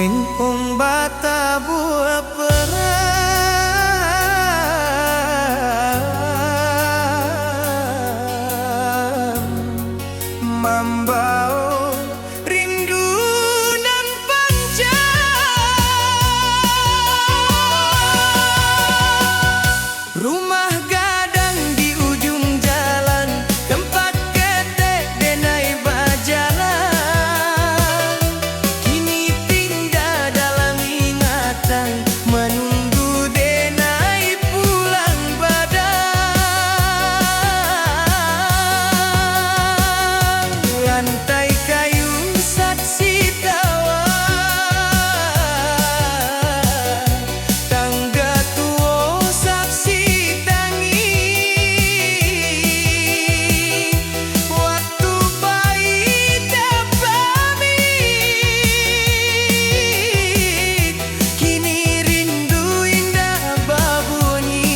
Ringkung bata buah perang Mambao rindu nan panjang Rumah gadang di ujung jalan Tempat ketek denai bajalan Kini pindah dalam ingatan Menunggu denai pulang badang Lantai kayu saksi tawa Tangga tua saksi tangi Waktu bayi tak pamit Kini rindu indah babunyi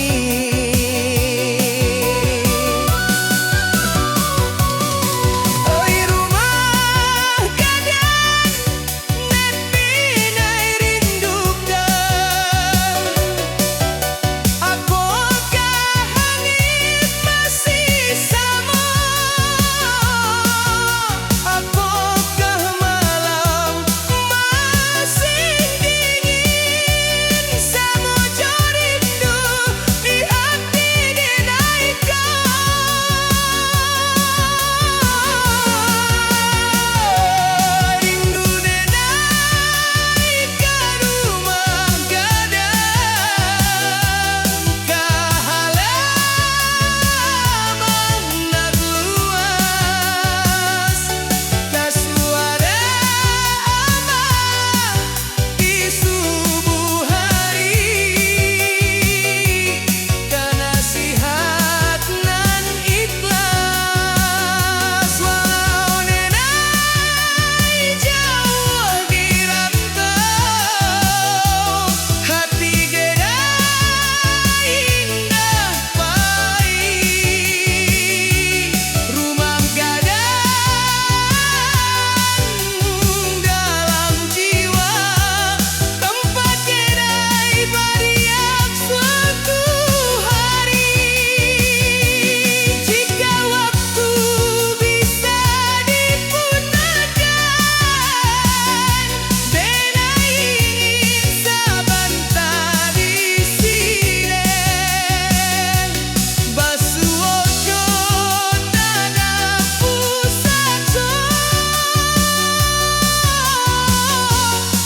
Oi rumah gadang Nepi nai rindukan Apakah langit masih sama Apakah malam masih dingin Samojo rindu di hati denaikan Rindu denai ke rumah gadang Ke halaman nak luas Tak suara amah di subuh hari Tak nasihat nan ikhlas Walau denai jauh di rantau Hati gedai indah pahit Rumah gadang dalam jiwa Tempat gedai beriak suatu hari Jika waktu bisa diputarkan Denai ingin sabanta di sini Basuojo tanah pusaco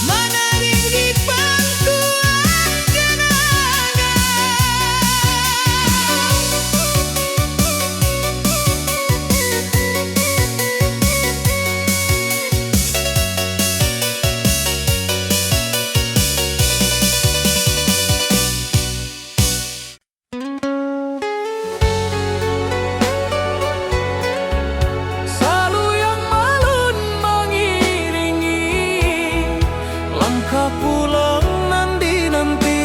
Manaring di pangkuan kenangan Salu yang malun mengiringi Langkah pulang nanti-nanti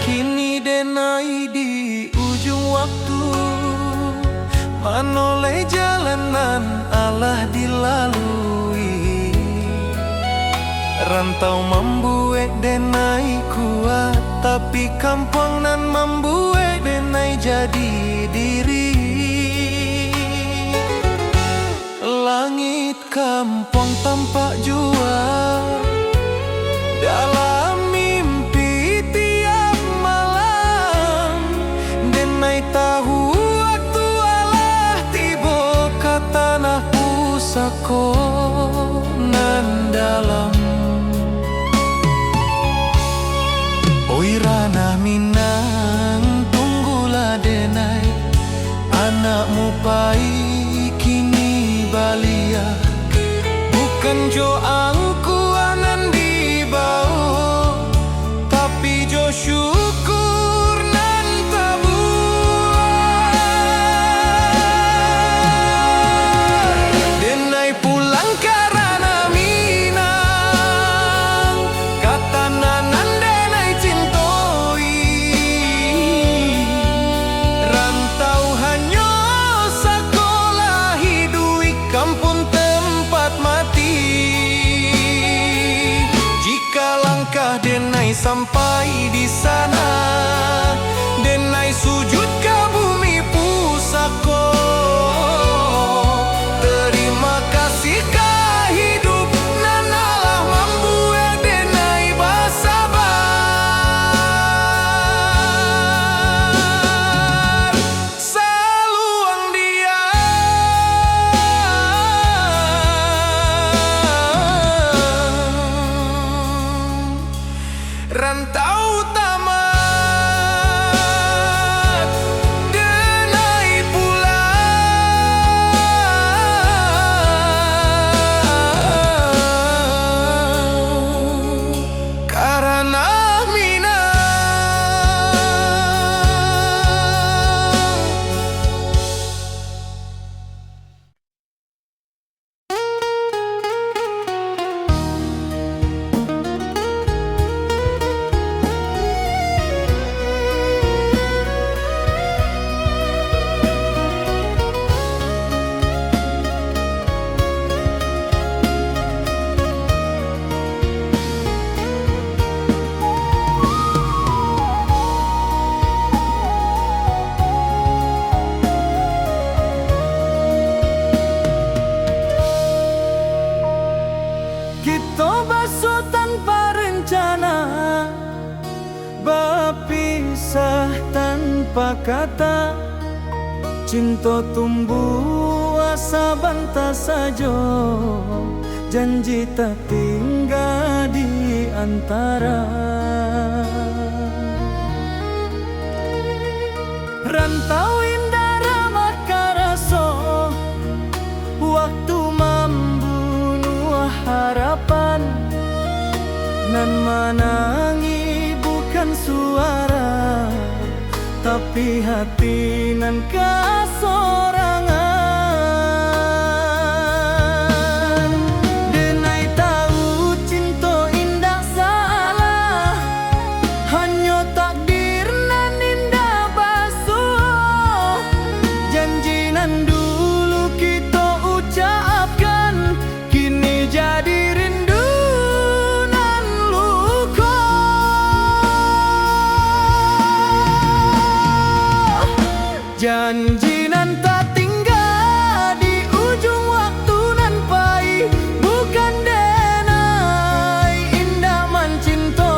Kini denai di ujung waktu Manoleh jalanan Allah dilalui Rantau membuat denai kuat Tapi kampung nan membuat denai jadi diri Langit kampung tampak jua Dalam mimpi tiap malam Denai tahu waktu Allah tiba ke tanah pusako nan dalam Oi ranah Minang tunggulah denai Anakmu pai kini balia Bukan jo angkuanan di bawah Tapi jo syukur nan tabuah Denai pulang karena Minang sampai di sana. Denai sujud ke bumi pusako, terima kasih ka hidup nanalah mampu denai basabar. Saluang dia rantau tamat denai pulang karena kita basuh tanpa rencana, berpisah tanpa kata. Cinta tumbuh asa bantah saja, janji tak tinggal di antara. Rantau indah ramah karaso, waktu membunuh harapan. Nan menangi bukan suara, tapi hati nan kasorangan. Denai tahu cinta indah salah, hanya takdir nan indah basuh. Janji nan dulu kita ucapkan, kini jadi rindu nan luka. Janji nan tak tinggal di ujung waktu nan pahit, bukan denai indah mencinta,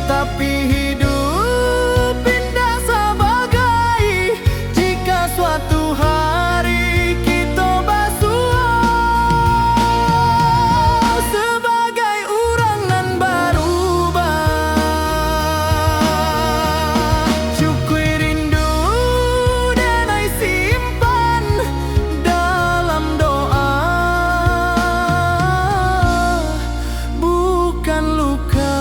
tapi hidup indah sebagai jika suatu hari kita basuh sebagai orang nan berubah. Syukur rindu denai simpan dalam doa, bukan luka.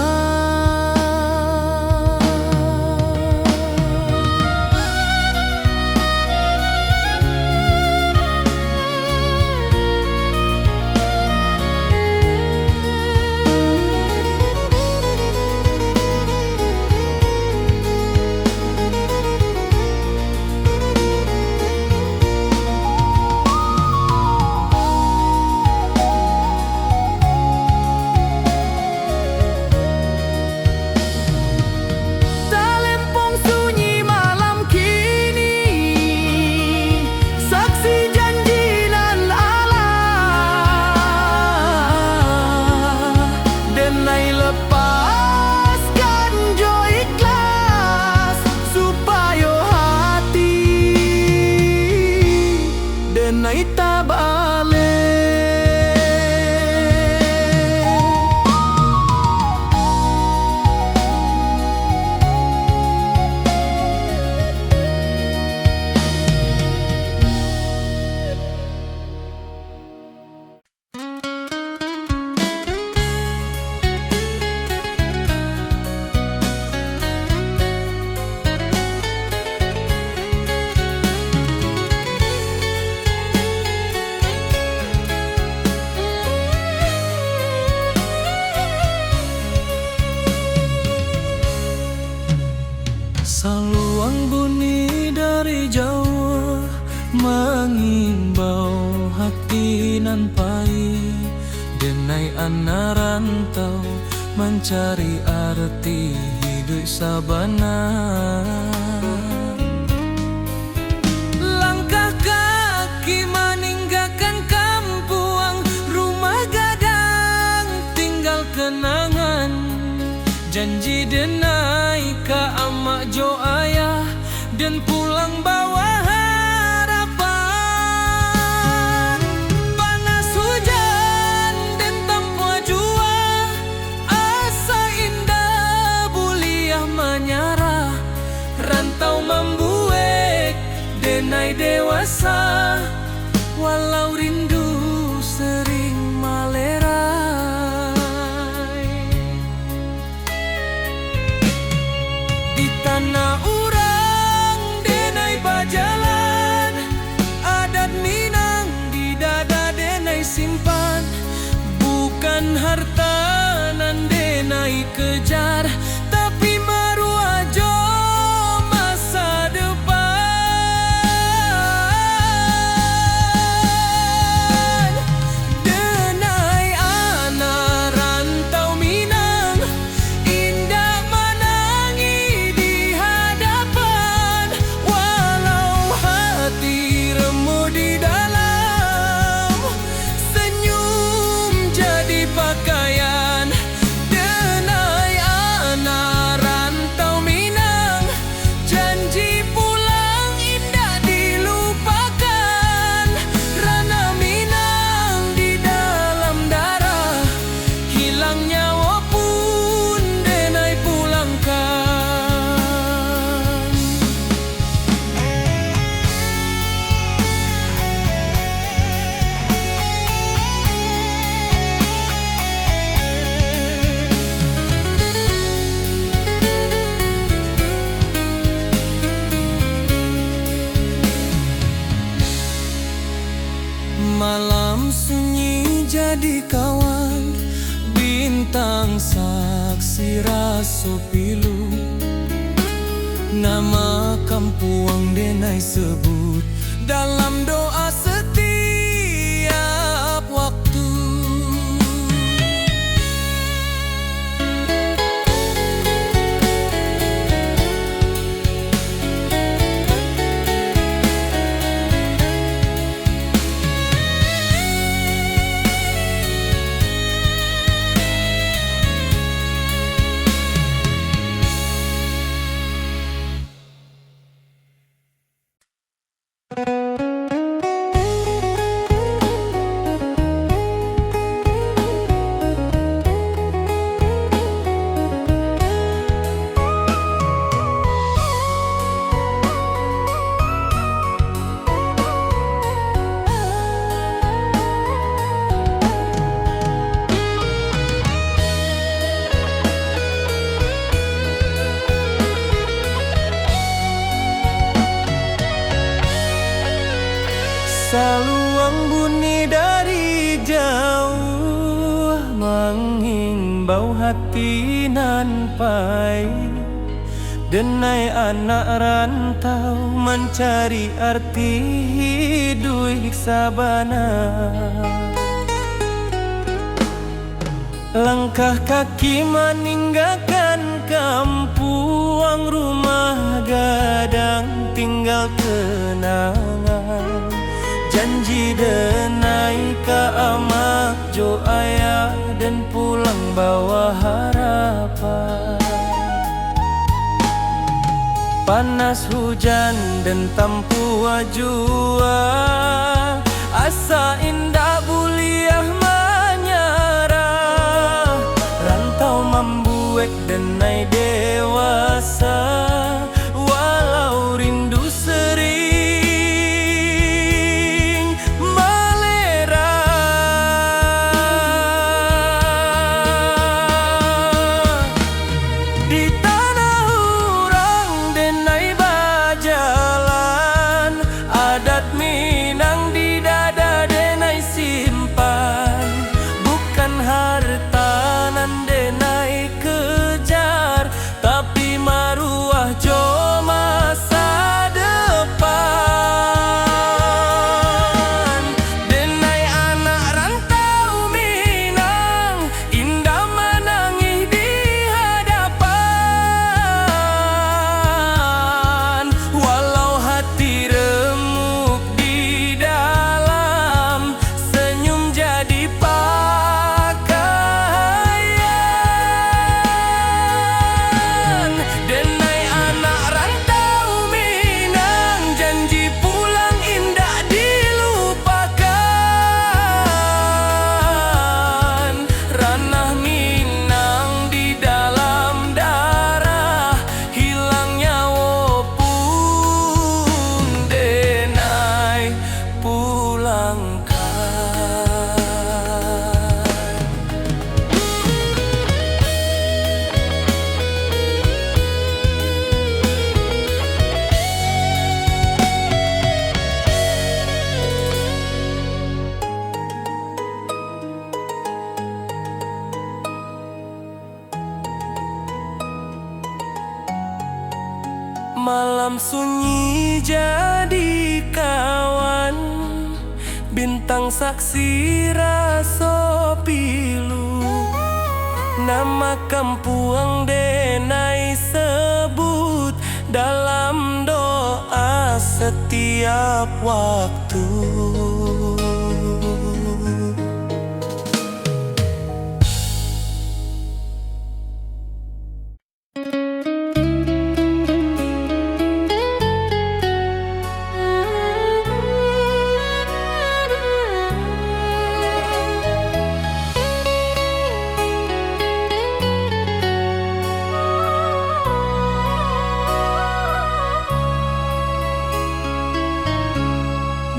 Talempong sunyi malam kini, saksi janji nan Allah. Denai lepaskan jo ikhlas, supaya hati denai tak balik. Saluang bunyi dari jauh mengimbau hati nan pahit. Denai anak rantau mencari arti hidup sabana. Langkah kaki meninggalkan kampung, rumah gadang tinggal kenangan. Janji denai ke amak jo ayah dan pulang bawa harapan. Panas hujan dan tanpa jua, asa indah buliah menyarah. Rantau membuat denai dewasa, walau rindu sering melerai. Di tanah urang denai bajalan, adat Minang di dada denai simpan. Bukan harta nan denai kejar, tapi maruah jo masa depan. Denai anak rantau Minang, indah menangi di hadapan. Walau hati remuk di dalam, senyum jadi pakaian. Denai anak rantau Minang, janji pulang indah dilupakan. Rana Minang di dalam darah, hilang nyawa pun denai pulangkan. Malam sunyi jadi kawan, bintang saksi raso pilu. Nama kampung denai sebut dalam doa setiap waktu. Saluang bunyi dari jauh, menghimbau hati nan pai. Denai anak rantau mencari arti hidup sabana. Langkah kaki meninggalkan kampung, rumah gadang tinggal kenangan. Janji denai ke amak jo ayah dan pulang bawa harapan. Panas hujan dan tampu jua, asa indah buliah menyarah. Rantau membuat denai dewasa, walau rindu sering menangi Malam sunyi jadi kawan, bintang saksi raso pilu. Nama kampuang denai sebut dalam doa setiap waktu.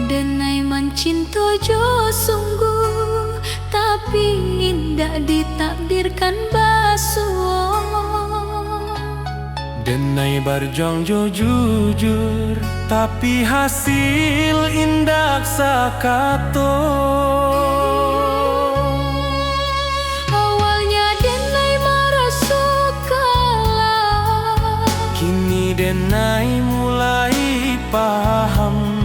Denai mencinta jo sungguh, tapi indah ditakdirkan basuh. Denai berjuang jo jujur, tapi hasil indak sakato. Awalnya denai merasa kalah, Kini denai mulai paham.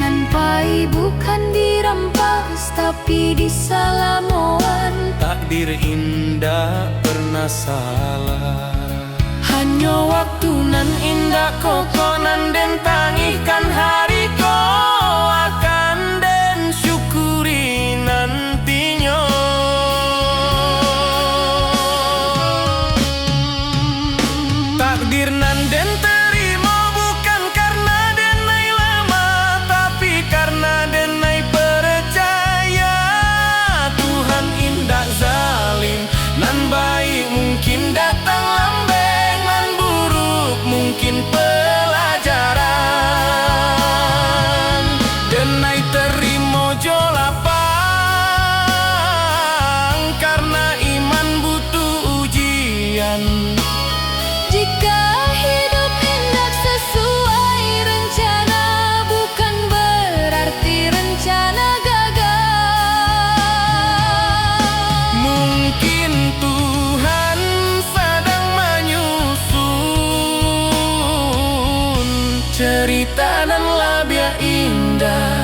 Nampai bukan dirampas, tapi disalamoan. Takdir indah pernah salah. Hanya waktu nan indah kokonan den tangihkan hari ko akan den syukuri nantinya. Takdir nan den terima bukan karena denai lama, tapi karena denai percaya Tuhan indah zalim. Nan baik mungkin datang lambeng, nan buruk mungkin pelajaran. Denai terima jo lapang, karena iman butuh ujian. Jika hidup hendak sesuai rencana, bukan berarti rencana gagal. Mungkin Tuhan sedang menyusun cerita dan labia indah.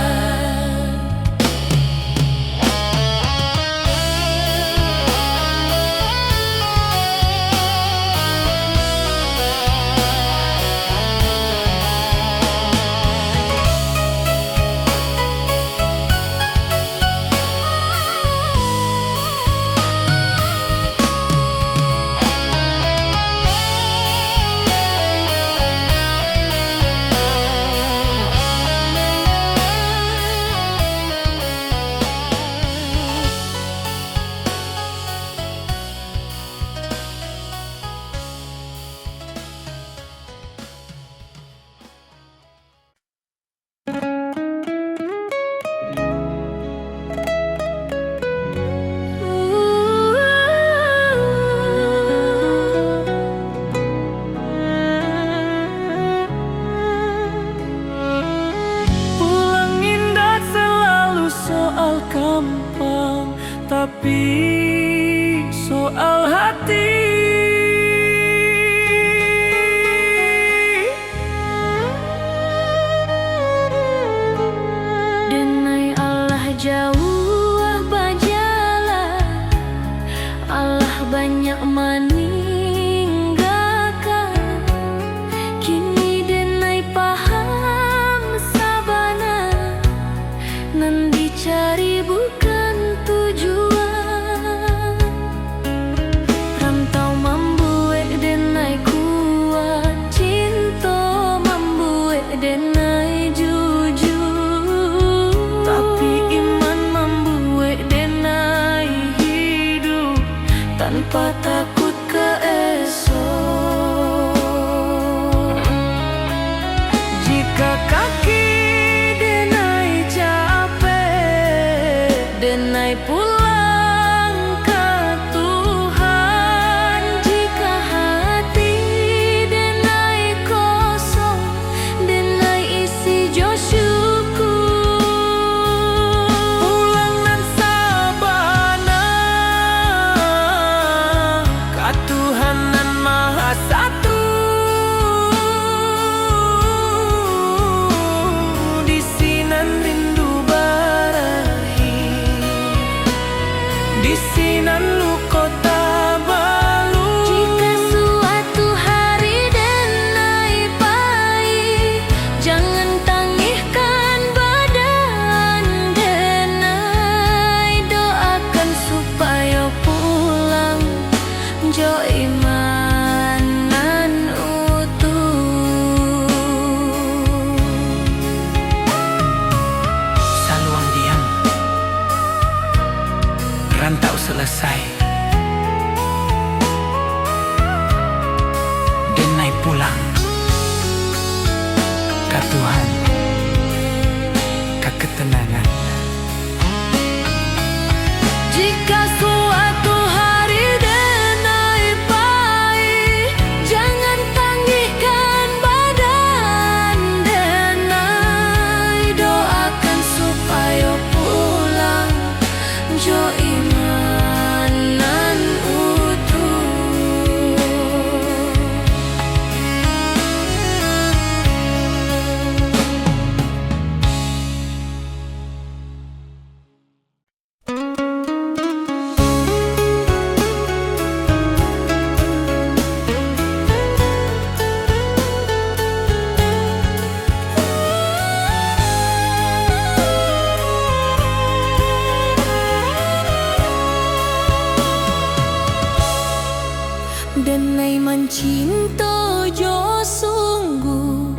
Denai mencinta jo sungguh,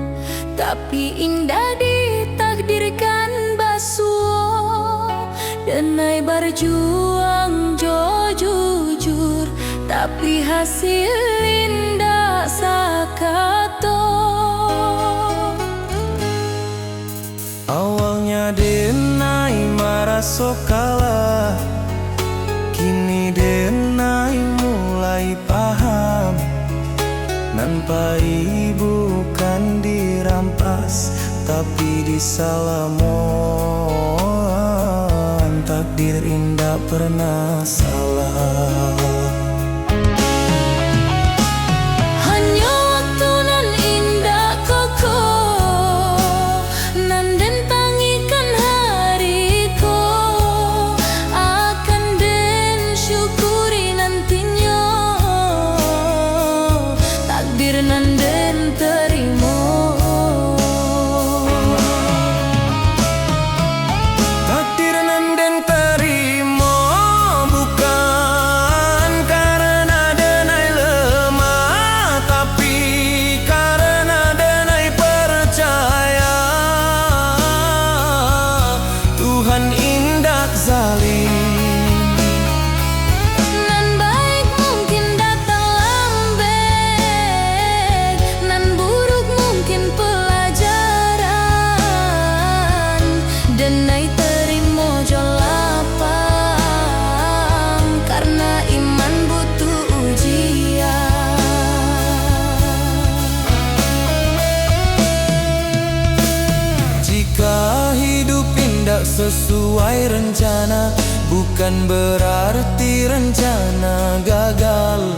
tapi indah ditakdirkan basuh. Denai berjuang jo jujur, tapi hasil indah sakato. Awalnya denai merasa kalah, kini denai mulai paham. Nampai bukan dirampas, tapi disalamon. Takdir indah pernah salah. Hanya waktu nan indah koko, nan den tangikan hariku, akan den syukuri nantinya. Takdir nan den terima, Takdir nan den terima, bukan karena denai lemah, tapi karena denai percaya Tuhan indah zalim. nan baik mungkin datang lambat, nan buruk mungkin pelajaran. Denai terima jo lapang, karena iman butuh ujian. Jika hidup indah sesuai rencana, bukan berarti rencana gagal.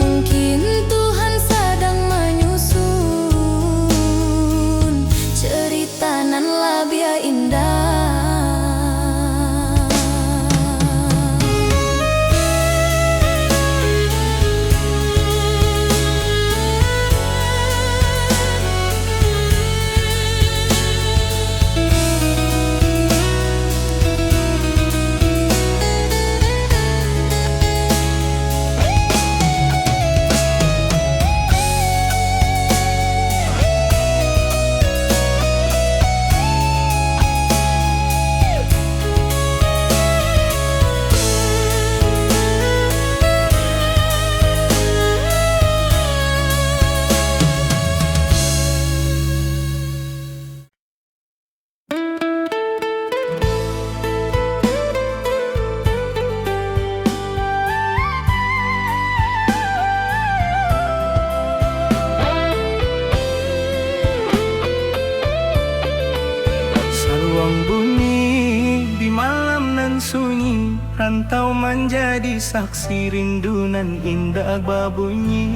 Mungkin Tuhan sedang menyusun cerita nan labia indah. Saluang bunyi di malam nan sunyi, rantau menjadi saksi rindu nan indah babunyi.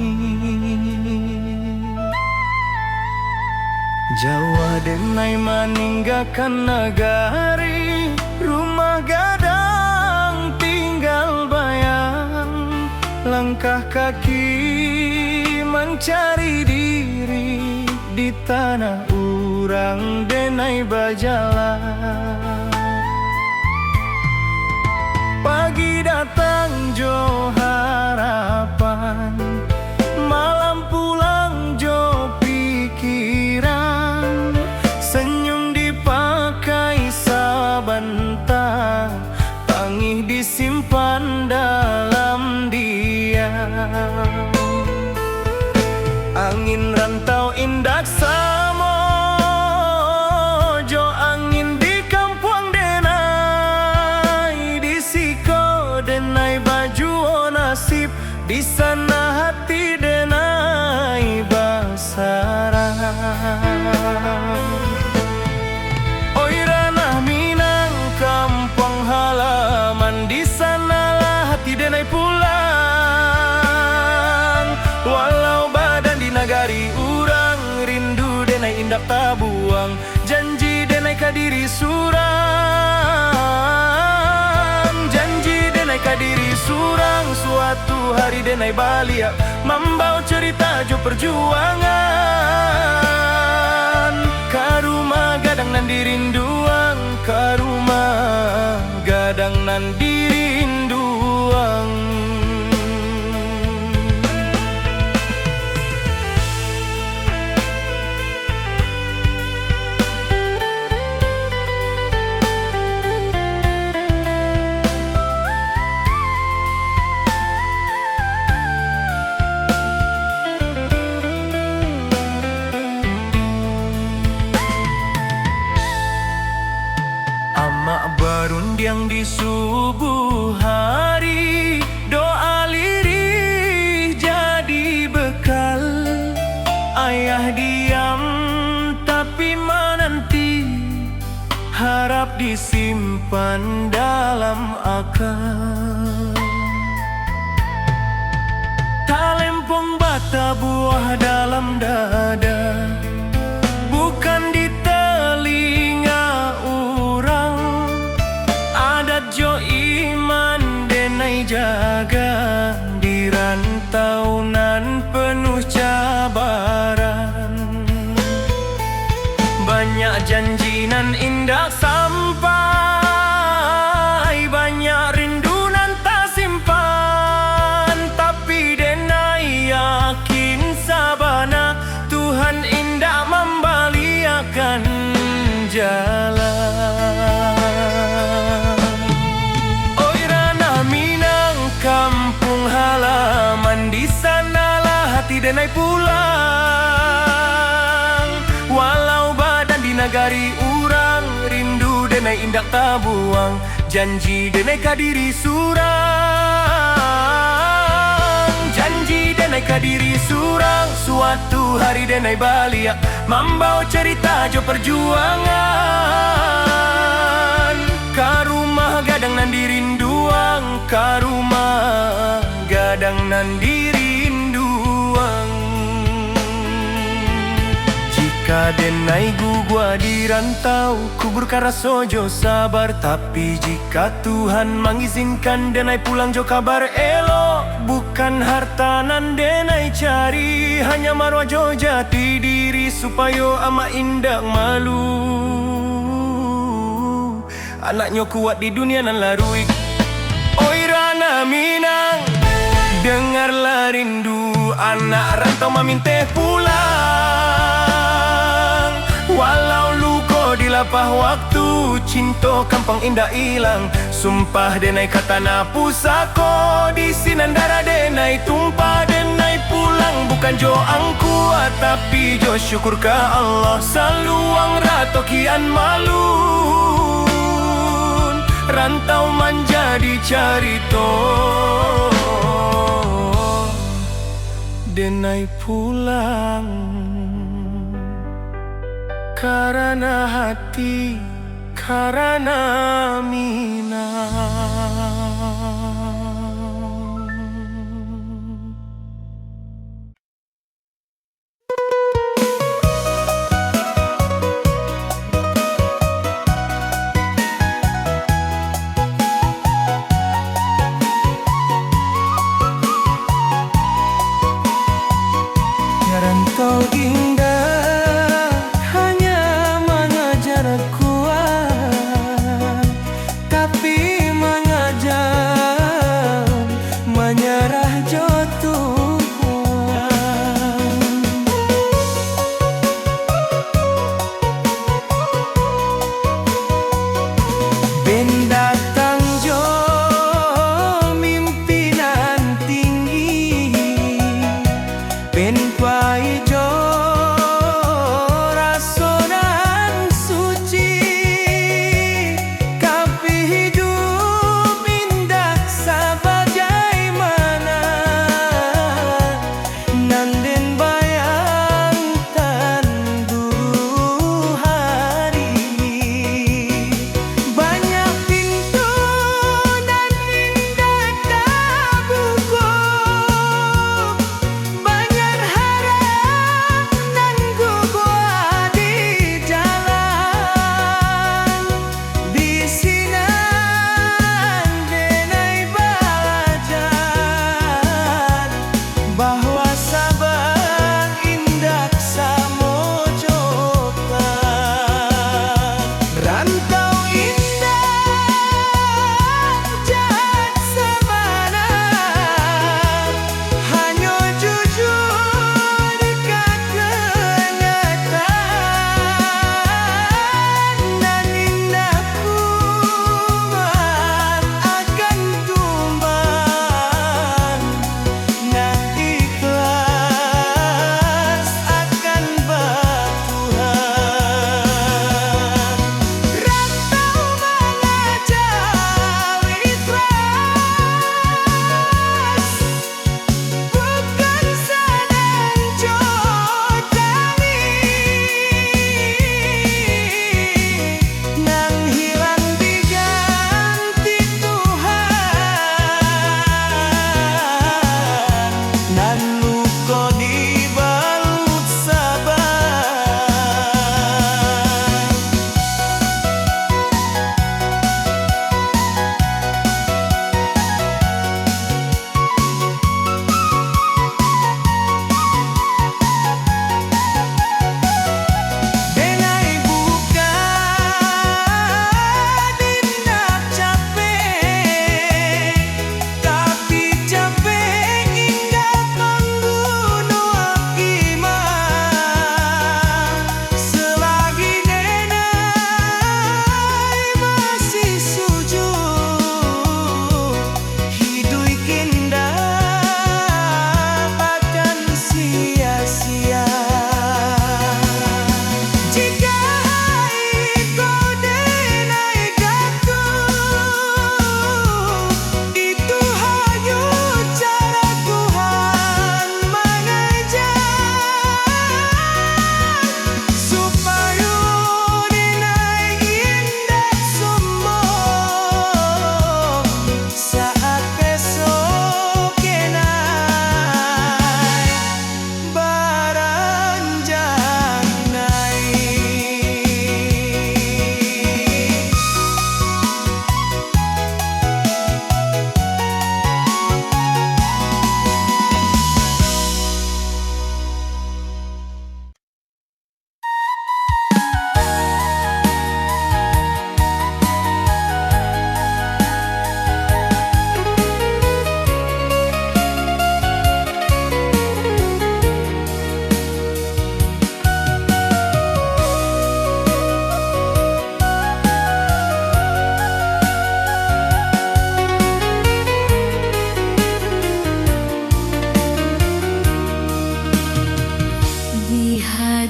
Jawa denai meninggalkan negari, rumah gadang tinggal bayang. Langkah kaki mencari diri di tanah urang denai bajalan. Pagi datang jo harapan, malam pulang jo pikiran. Senyum dipakai sabanta, tangih disimpan dalam diam. Angin rantau indah samo, jo angin di kampung denai. Di siko denai baju o nasib, di sana hati denai basarang. Oi ranah Minang kampung halaman, di sanalah hati denai pulang. Walau badan di nagari urang, rindu denai indak tabuang. Janji denai kadiri surang, janji denai kadiri surang. Suatu hari denai balia, membawa cerita jo perjuangan. Karuma gadang nan dirinduang, karuma gadang nan dirinduang. kehidupan dalam akal. Talempong bata buah dalam dada, bukan di telinga orang. Adat jo iman denai jaga, di rantau nan penuh cabaran. Banyak janji nan indah sampai, banyak rindu nan tak simpan. Tapi denai yakin sabana, Tuhan indah membaliakan jalan. Oi ranah Minang, kampung halaman, di sanalah hati denai pulang. Walau badan di nagari urang, rindu denai indak tabuang. Janji denai kadiri surang, janji denai kadiri surang. Suatu hari denai balia, membawa cerita jo perjuangan. Ka rumah gadang nan dirinduang, ka rumah gadang nan dirinduang. Jika denai gugua di rantau, kubur karaso jo sabar. Tapi jika Tuhan mengizinkan denai pulang jo kabar elo. Bukan harta nan denai cari, hanya marwah jo jati diri, supaya ama indak malu. Anaknya kuat di dunia nan larui. Oi ranah Minang, dengarlah rindu anak rantau maminteh pulang. Walau luko di lapah waktu, cinta kampung indah hilang. Sumpah denai kata na pusako, di sinan darah denai tumpah. Denai pulang bukan jo angkuat, tapi jo syukur ke Allah. Saluang rato kian malun, rantau menjadi carito. Denai pulang karena hati, karena Minang. Rantau indah hanya mengajar kuat, tapi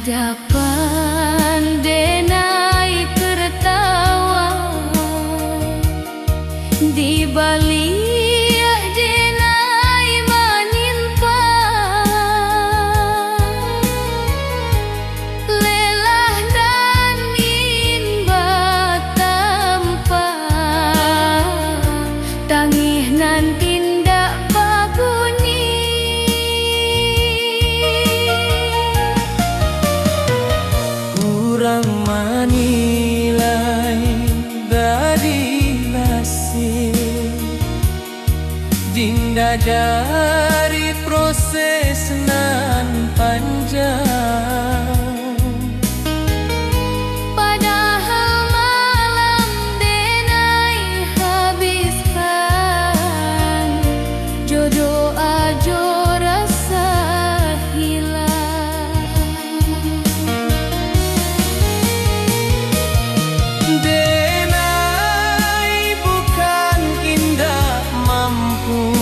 hadapan denai tertawa di balik denai menimpa lelah dan inba tanpa tangih nan tindak babuni kurang manilai dari nasib dinda dari proses nan panjang. Padahal malam denai habiskan jodoh ajo rasa hilang. Denai bukan indah mampu,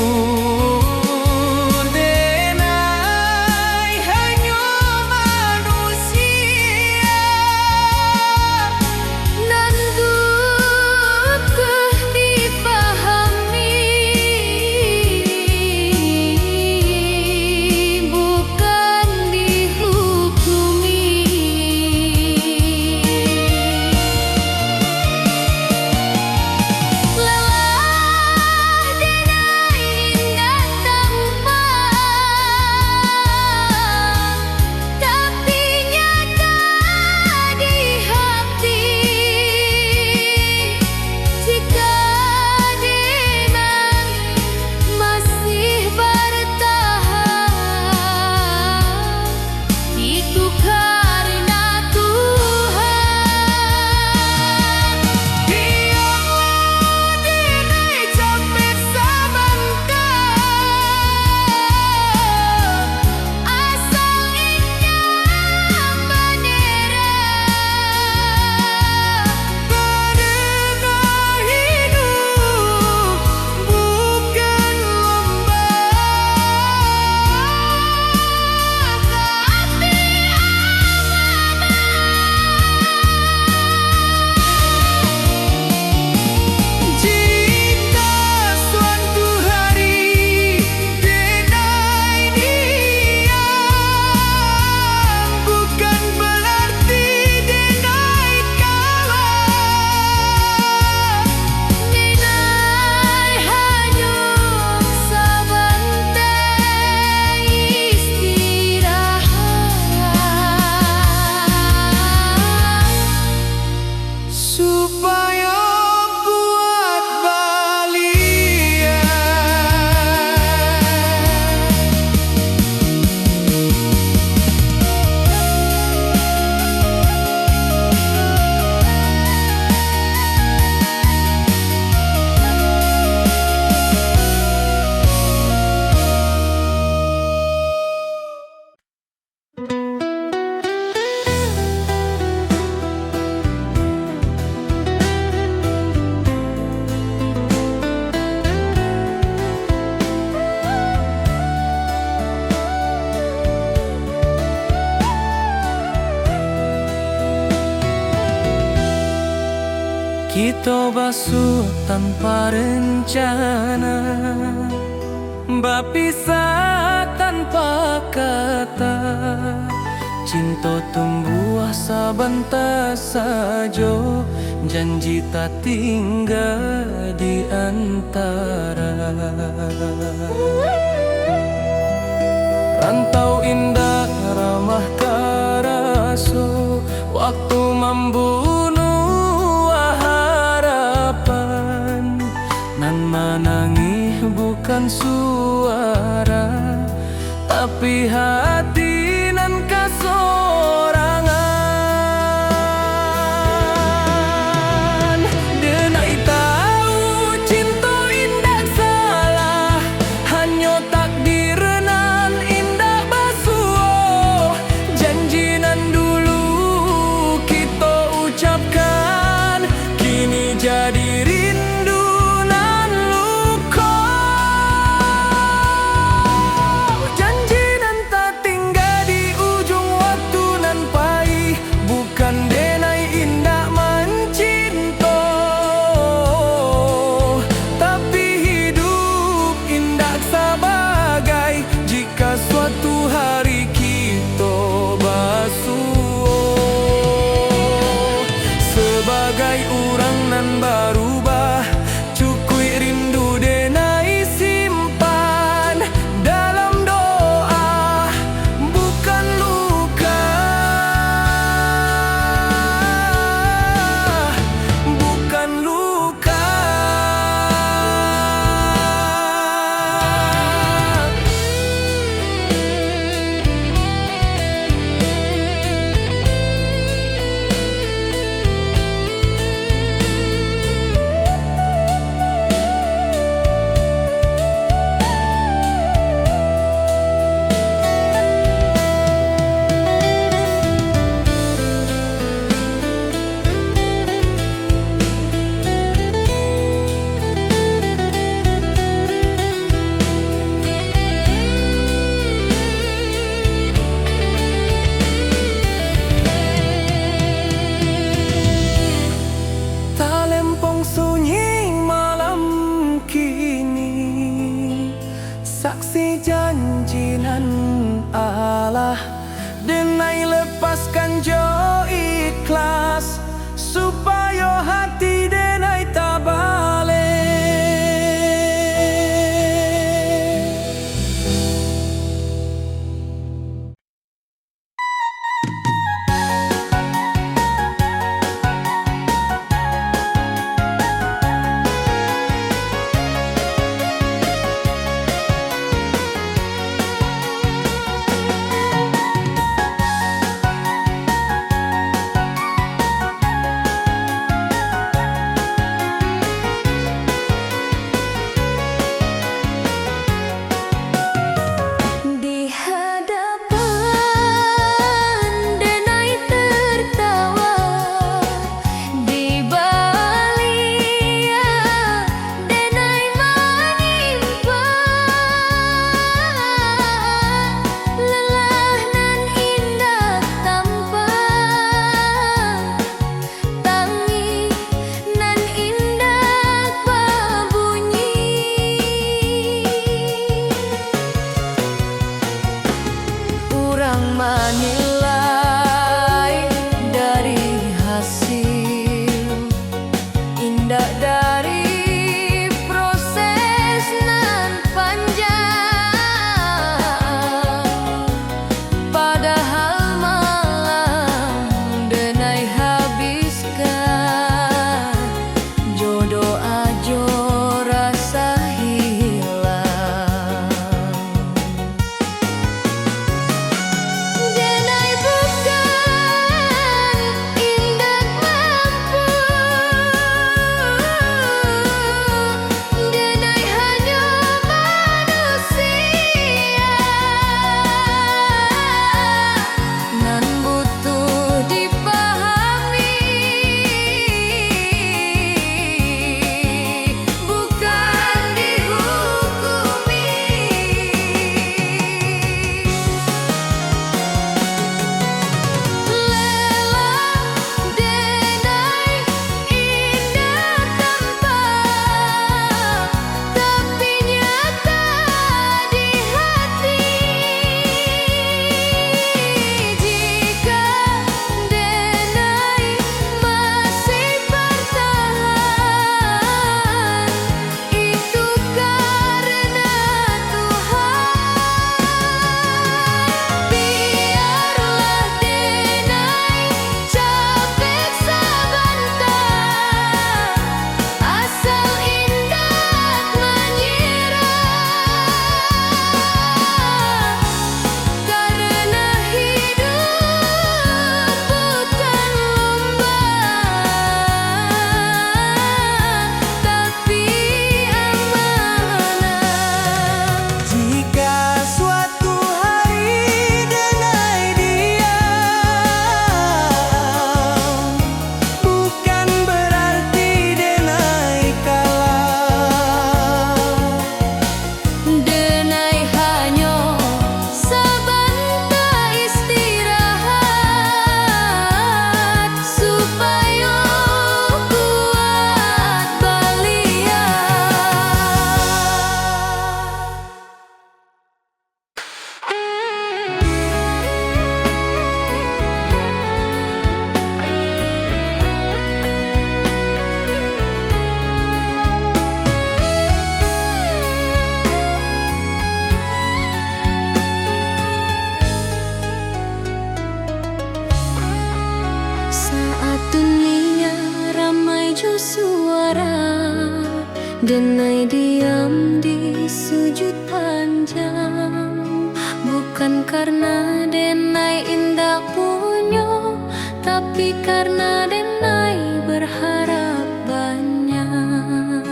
denai hanya manusia. Nan butuh dipahami, bukan dihukumi. Lelah denai indah tanpa, tapi nyata di hati. Jika denai masih bertahan, itu karena Tuhan. Biarlah denai capek sebentar, asal indah menyerah. Karena hidup bukan lomba, tapi jika suatu hari denai diam, bukan berarti denai kalah. Denai hanya sebentar istirahat Supaya buat balian. Kita basuh tanpa rencana, berpisah tanpa kata. Cinta tumbuh sebentar saja, janji tak tinggal di antara. Rantau indah ramah karaso, waktu membunuh harapan. Nan menangis bukan suara, tapi hati nan kasorangan. Denai tahu cinta indah salah, hanya takdir nan indah basuh. Janji nan dulu kita ucapkan, kini jadi rindu nan luka. Janji nan tak sama nilai dari hasil, indah dari proses nan panjang. Padahal malam denai habiskan, jodoh ajo rasa hilang. Denai bukan indak mampu, denai hanya manusia nan butuh dipahami, bukan dihukumi. Lelah denai indah tampak, tapi nyata di hati. Jika denai masih bertahan, itu karena Tuhan. Biarlah denai capek sebentar, asal indah menyerah. Karena hidup bukan lomba, tapi amanah. Jika suatu hari denai diam, bukan berarti denai kalah. Denai hanya sebentar istirahat, supaya kuat belia. Saat dunia ramai jo suara, denai diam di sujud panjang. Bukan karena denai indah punya, tapi karena denai berharap banyak.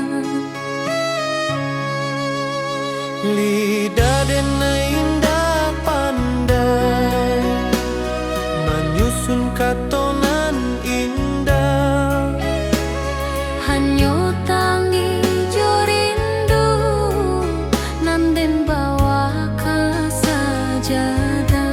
Lidah denai indah pandai menyusun katonan indah. Hanyo tangi jo rindu, nanden bawa ka sajadah.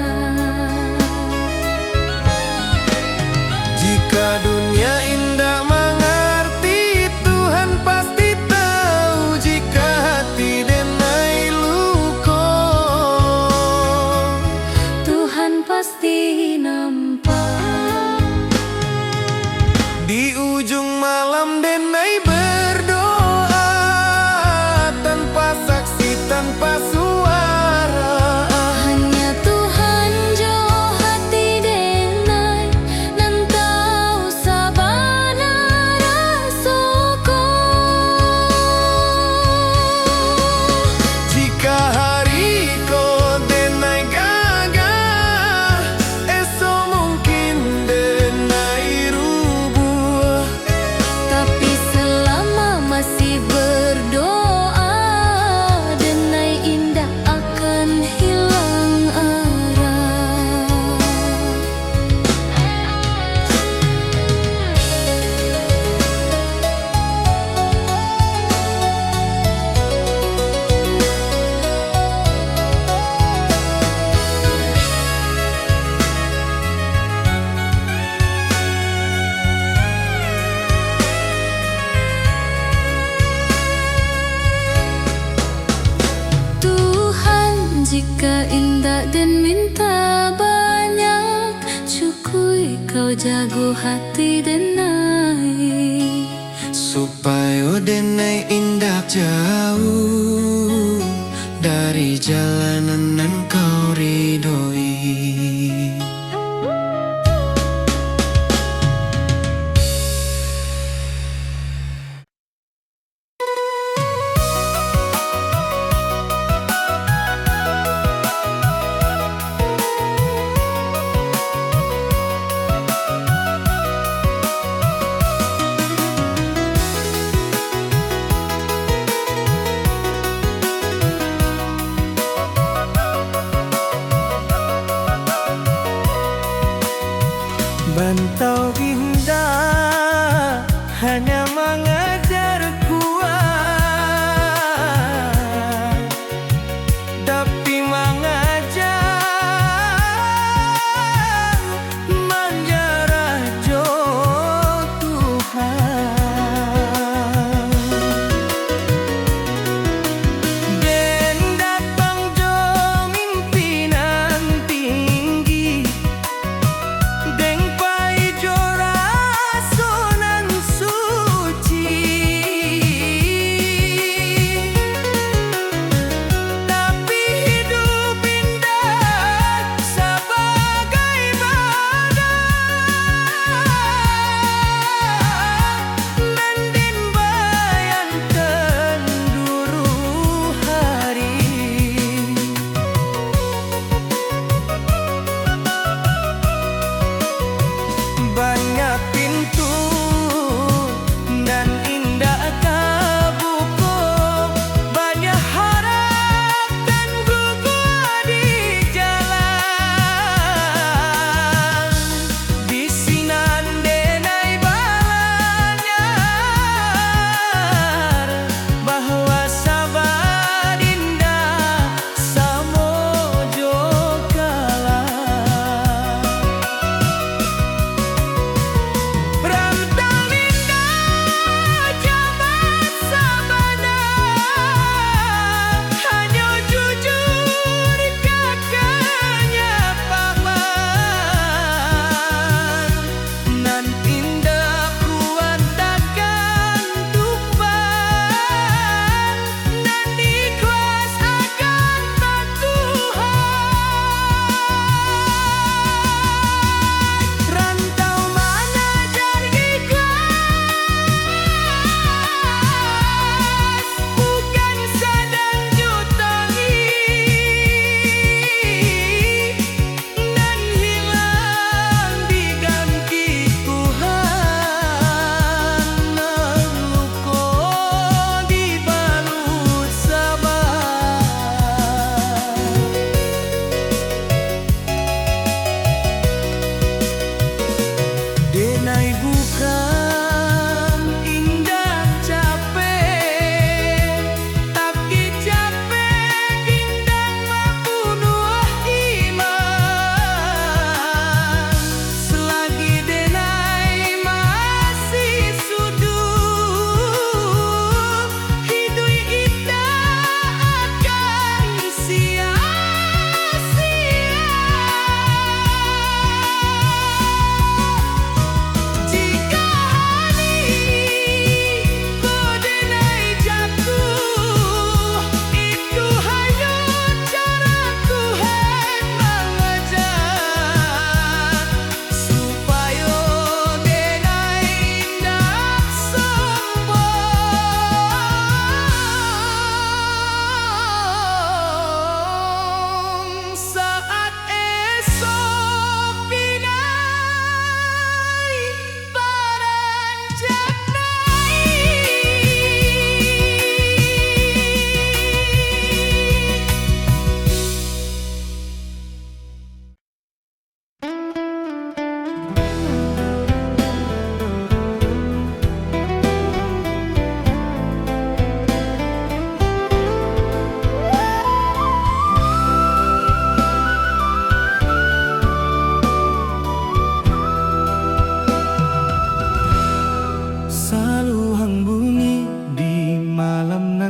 Jika dunia indah mengerti, Tuhan pasti tahu. Jika hati denai luka, Tuhan pasti nampak. di ujung malam denai berdoa, tanpa saksi, tanpa suara. Hanya Tuhan jo hati denai, nan tahu sabana rasoko. Jika hari ko denai gagah, esok mungkin denai rubuh. Tapi selama masih berdoa, denai indah akan hilang arah. Tuhan, jika indah dan minta baik, kau jago hati denai, supaya denai indah jauh dari jalanan yang kau ridhoi. Bantau indah hanya mengajar kuat, tapi mengajar menjarah jo Tuhan. Den datang jo mimpinan tinggi, deng banyak pintu dan indah kabuku, banyak harap dan gugur di jalan. Di sinan denai balanyar bahwa sabar indah samojo kalah. Denai bukan indah capek, tapi capek indah membunuh iman. Selagi denai masih sudut, hidup indah akan sia-sia.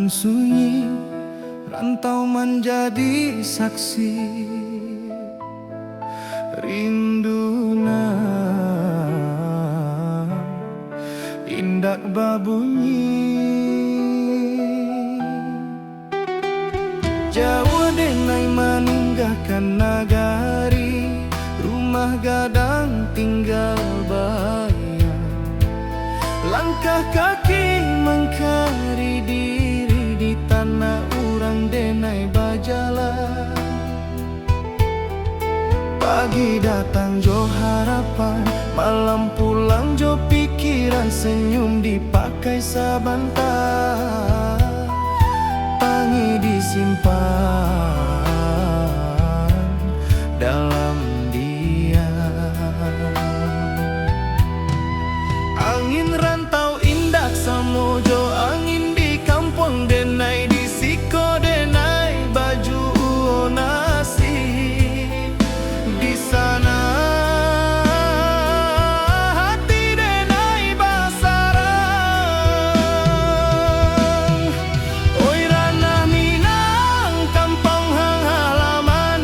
Sunyi rantau menjadi saksi rindu. hendak babunyi. Jawa denai meninggalkan nagari, rumah gadang tinggal bayang. Langkah kaki mengkari diri di tanah orang denai bajalan. Pagi datang jo harapan, malam pulang jo pikiran, senyum dipakai sabantar. Pangi disimpan dalam diam. Angin rantau indak samojo, angin di kampung denai di siko denai baju nasi. Di sana hati denai basarang. Oi ranah Minang, kampung hang halaman,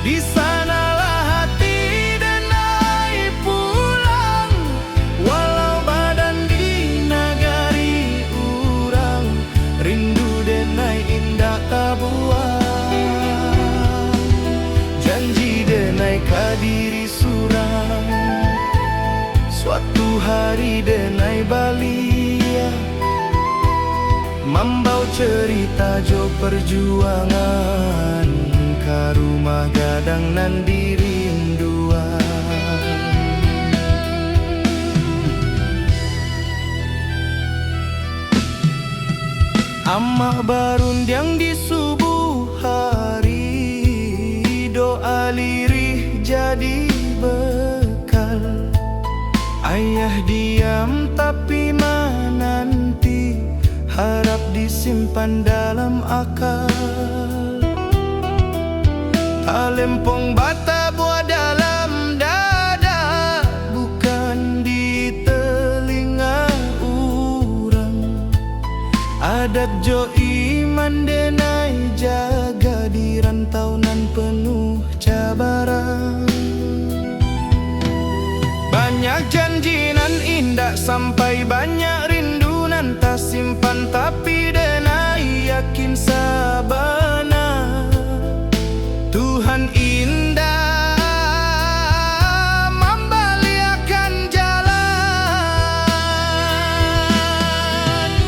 di sanalah hati denai pulang. Walau badan di nagari urang, rindu denai indah tabuang. Janji denai kadiri surang, suatu hari denai balia, membau cerita jo perjuangan, ka rumah gadang nan dirinduan. Amah barundiang di subuh hari, doa lirih jadi bekal. Ayah diam tapi menanti, harap disimpan dalam akal. Talempong bata buat dalam dada, bukan di telinga urang. Adat jo iman denai jaga di rantau nan penuh cabaran. Banyak janji nan indah sampai banyak rindu nan tak simpan, tapi denai yakin sabana Tuhan indah membaliakan jalan.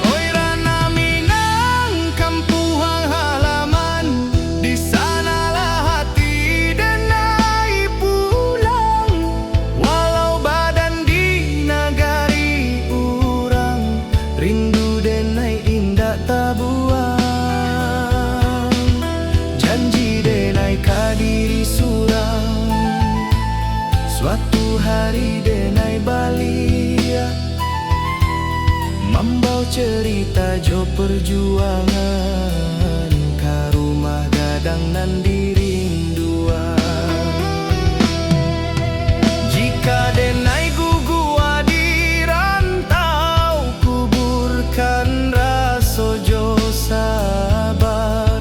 Oi ranah Minang, kampung halaman, di sanalah hati denai pulang. Walau badan di nagari urang, rindu denai indah tabuang. Janji denai kadiri surang, suatu hari denai balia, membau cerita jo perjuangan, ka rumah gadang nan dirinduan. Jika denai gugua di rantau, kuburkan raso jo sabar.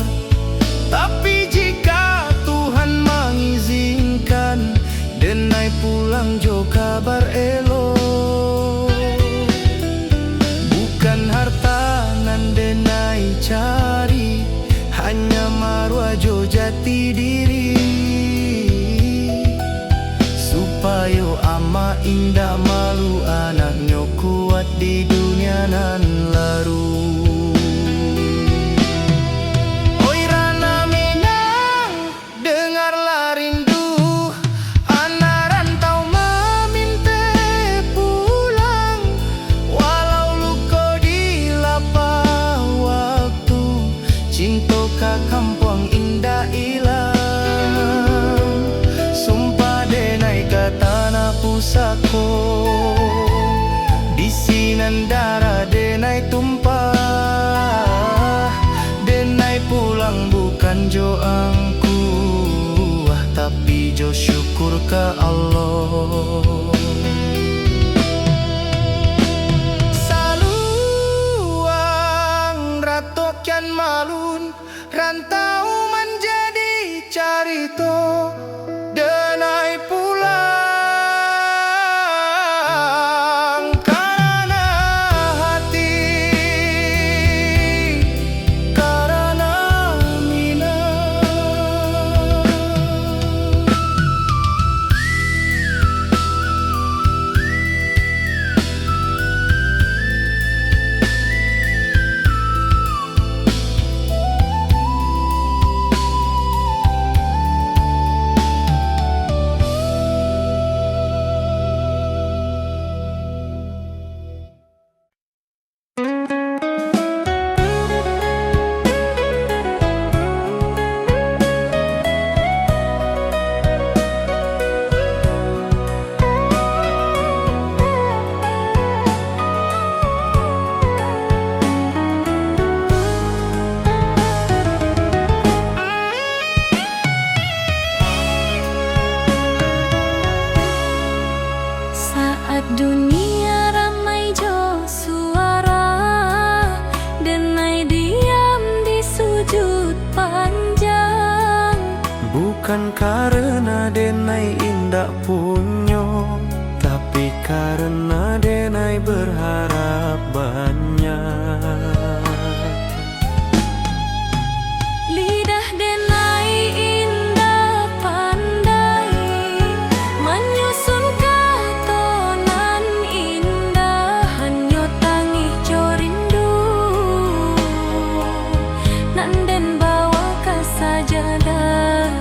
Tapi jika Tuhan mengizinkan, denai pulang jo kabar elok. Bukan harta nan denai cari, hanya marwah jo jati diri. Supaya ama indah malu anaknya kuat di dunia nan laru. Oi ranah Minang, dengarlah rindu, anak rantau meminta pulang. Walau luka di lapah waktu, cinta ka kampung indah ilang. Sumpah denai ka tanah pusako, di sinan darah denai tumpah. Denai pulang bukan jo angku, tapi jo syukur ke Allah. Saluang ratokian malun, rantau menjadi carito, denai pulang karena Dunia ramai jo suara, denai diam di sujud panjang. Bukan karena denai indak punyo, tapi karena denai berharap banyak. Lidah denai indah pandai menyusun katonan indah, hanyo tangih jo rindu nanden bawa ke sajadah.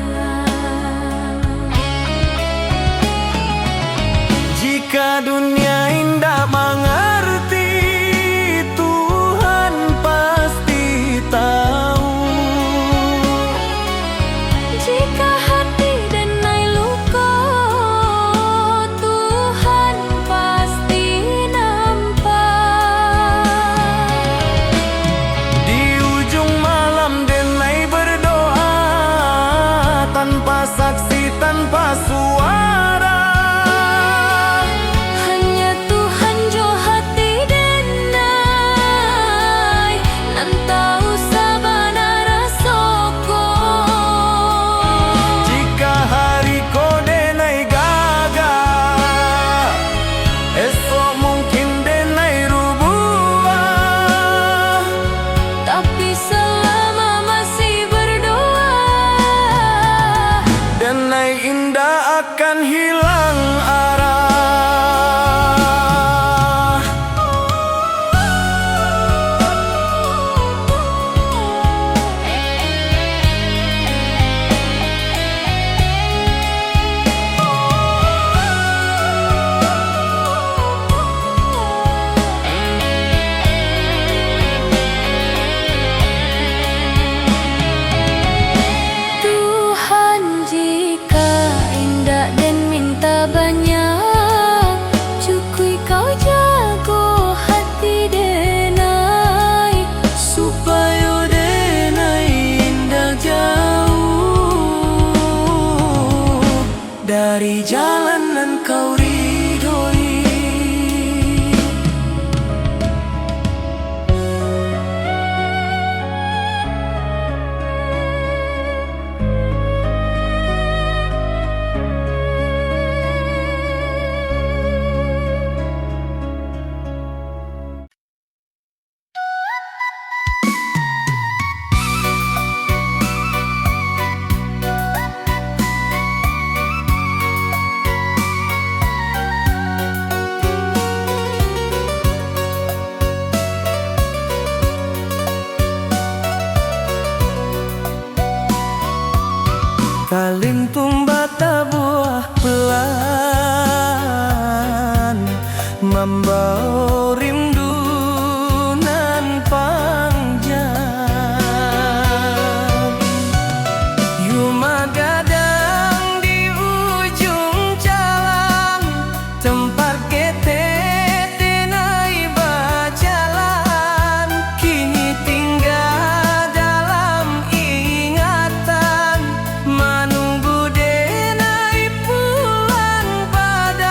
Jika dunia indah mengerti, Tuhan pasti tahu. Jika hati denai luka, Tuhan pasti nampak. Di ujung malam denai berdoa, tanpa saksi, tanpa suara. Hanya Tuhan jo hati denai, nan tahu sabana rasoko. Jika hari ko denai gagal, esok mungkin denai rubuh. Tapi selama masih berdoa, Denai indah akan hilang arah. Tuhan jika indah dan minta banyak, cukui kau jago hati denai, Supaya denai indah jauh dari jalanan kau ridhoi. Kalim tumbata buah pelan, membawa rindu nan panjang. Yuma gadang di ujung jalan, tempat kita denai berjalan, kini tinggal dalam ingatan, menunggu denai pulang padang.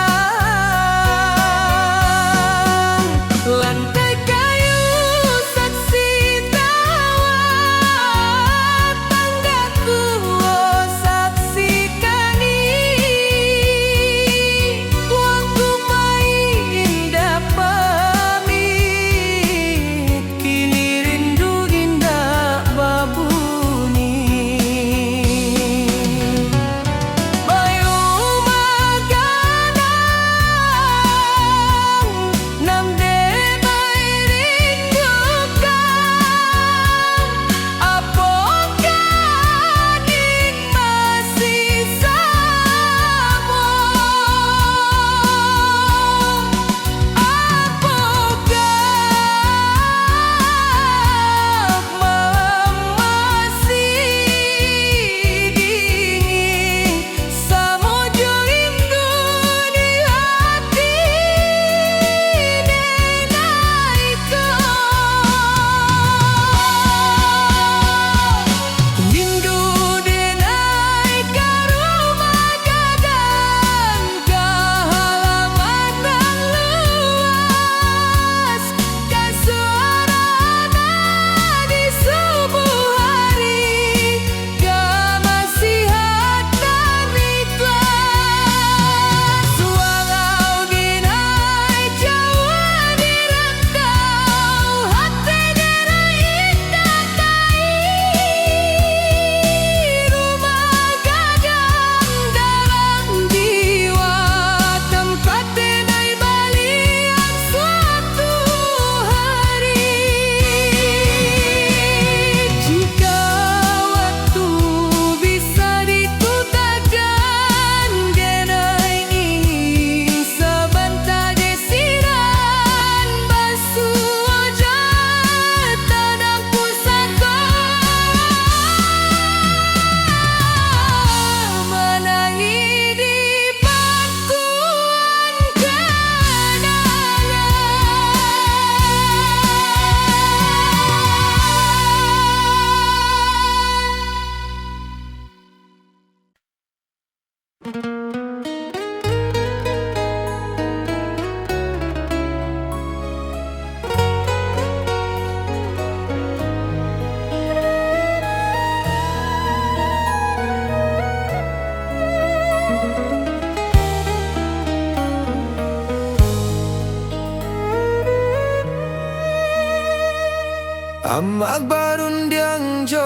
Amak barundiang jo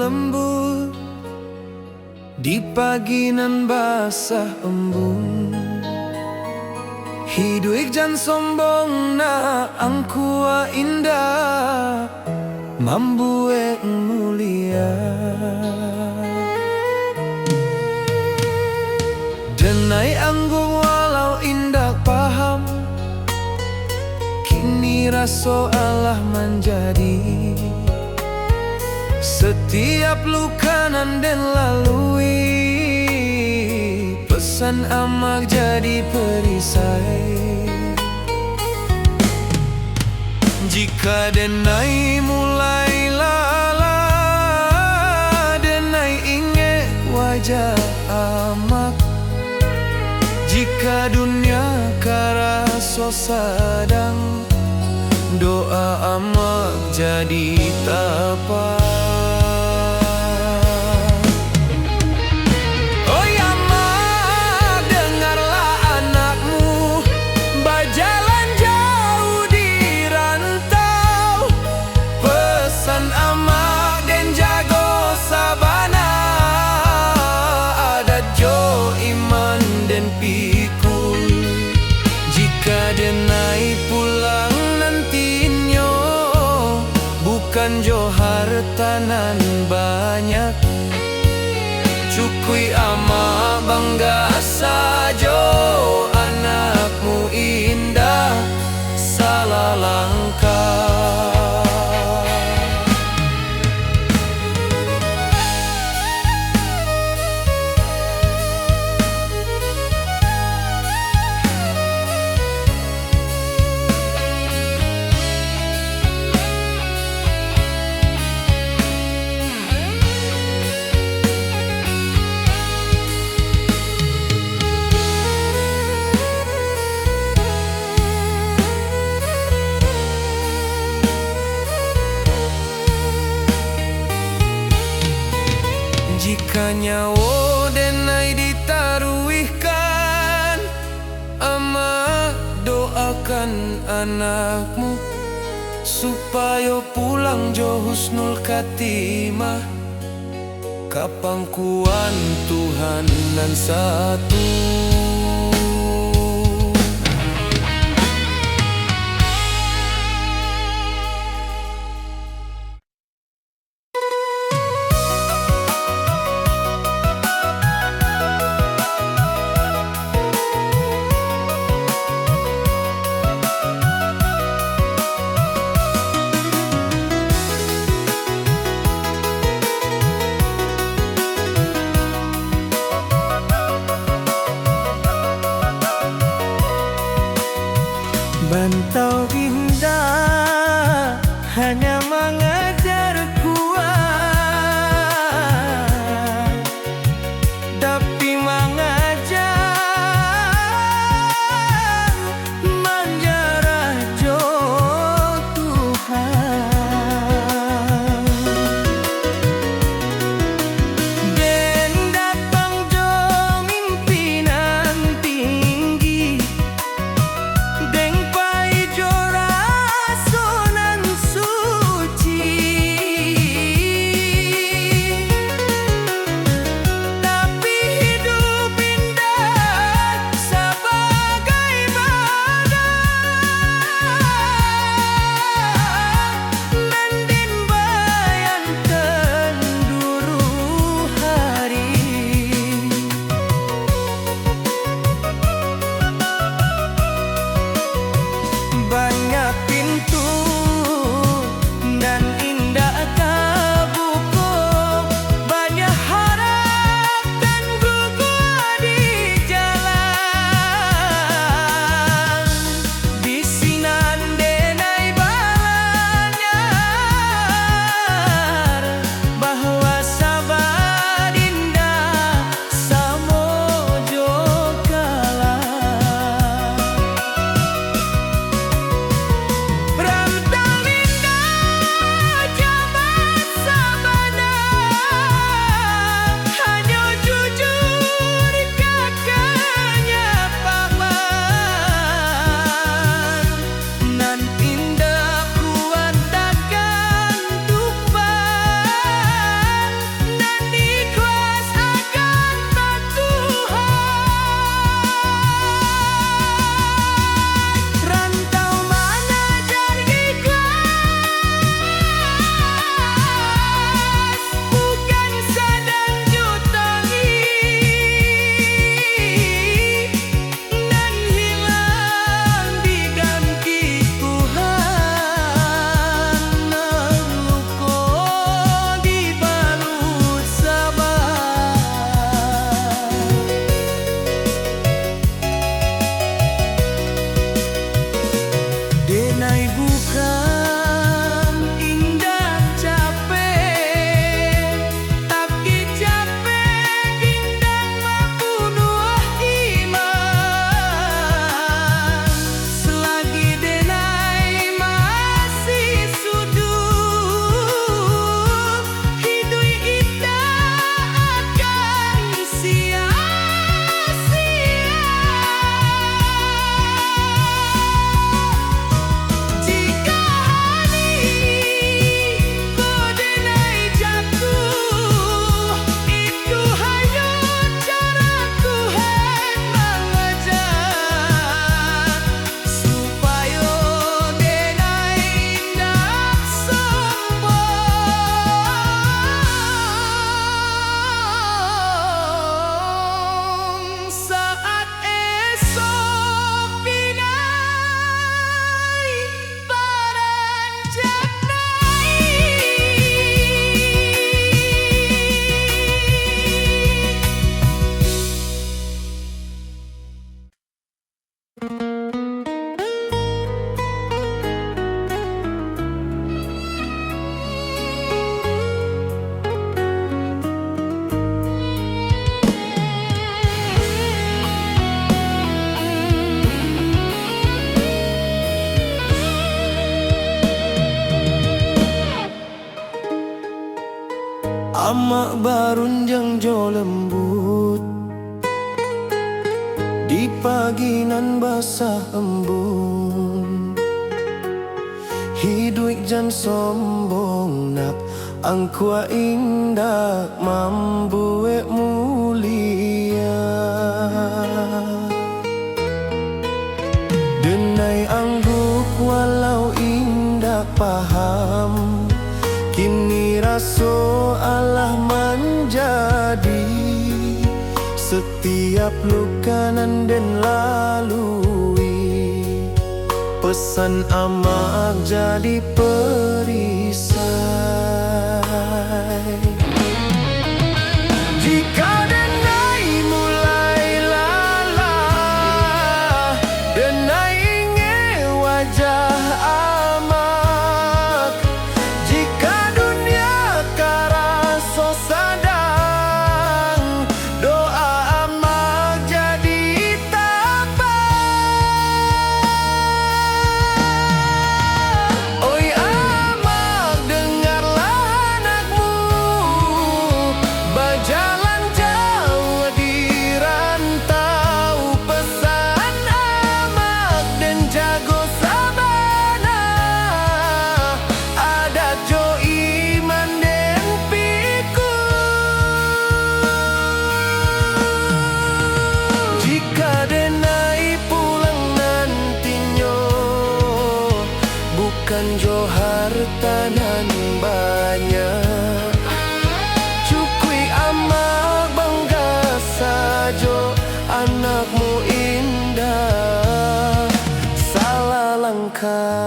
lembut di pagi nan basah embun. Hidup jan sombong na angkua indah mambue mulia. Denai anggung walau indah paham, kini raso Allah menjadi. Setiap luka nan den lalui, pesan amak jadi perisai. Jika denai mulai lala, denai ingat wajah amak. Jika dunia karaso sadang, doa amak jadi tapak. Oi amak, dengarlah anakmu berjalan jauh di rantau. Pesan amak den jago sabana, adat jo iman den pikul. Jika denai pulang nantinya, bukan jo hartanan banyak. Cukui ama bangga sajo, anakmu indah salah langkah. Jika nyawa denai ditaruhkan, ama doakan anakmu supaya pulang jo husnul khatimah. Kapangkuan Tuhan nan satu. Bantau indah hanya mengajar kuat, tapi mengajar menjarah jo Tuhan. Den datang jo mimpinan tinggi, deng pai jo raso nan Amak barunjang jo lembut di pagi nan basah embun. Hidup jan sombong nak angkua indah mambuek mulia. Denai angguk walau indah paham, kini raso Allah menjadi setiap luka nan den lalui. Pesan amak jadi perisai. Jika denai mulai lalah, denai ingin wajah amak. Jika dunia karaso sadang, doa amak jadi tabah. Oi amak, dengarlah anakmu berjalan jauh di rantau. Pesan amak dan jago sabana, ada jo iman den piku. Jika denai pulang nantinya, bukan jo harta nan banyak. Cukui amak bangga sajo, anakmu indah salah langkah.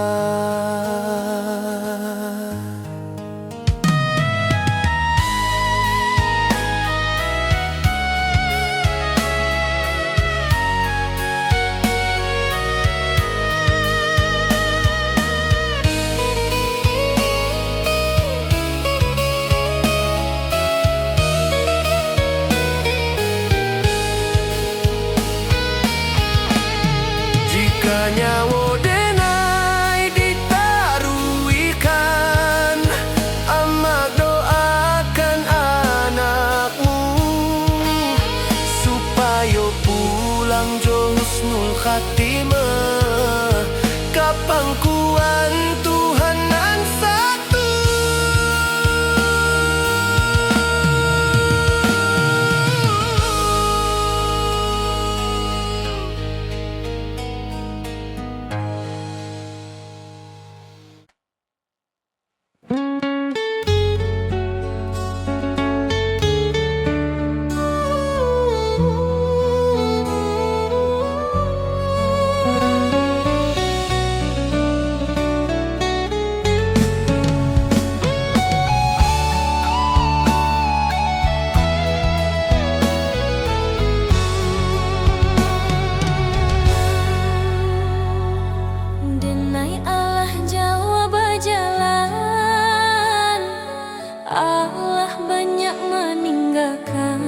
Jika nyawa denai ditaruikan, amak doakan anakmu supaya pulang jo husnul khatimah. Kapangkuan Tuhan nan satu. Denai Allah jauh berjalan, Allah banyak meninggalkan.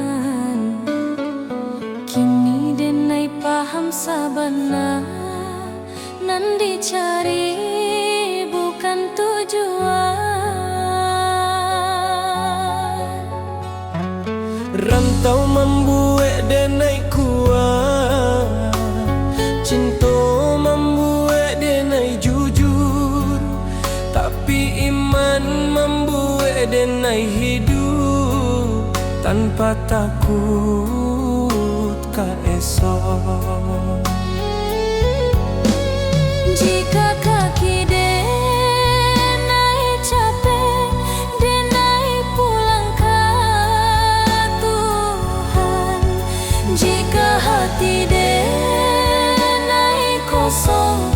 Kini denai paham sabana, nan dicari bukan tujuan. Rantau membuat denai kuat, cinta membuat denai jujur, tapi iman membuat denai hidup tanpa takut ka esok. Jika kaki denai capek, denai pulang ke Tuhan. Jika hati denai kosong,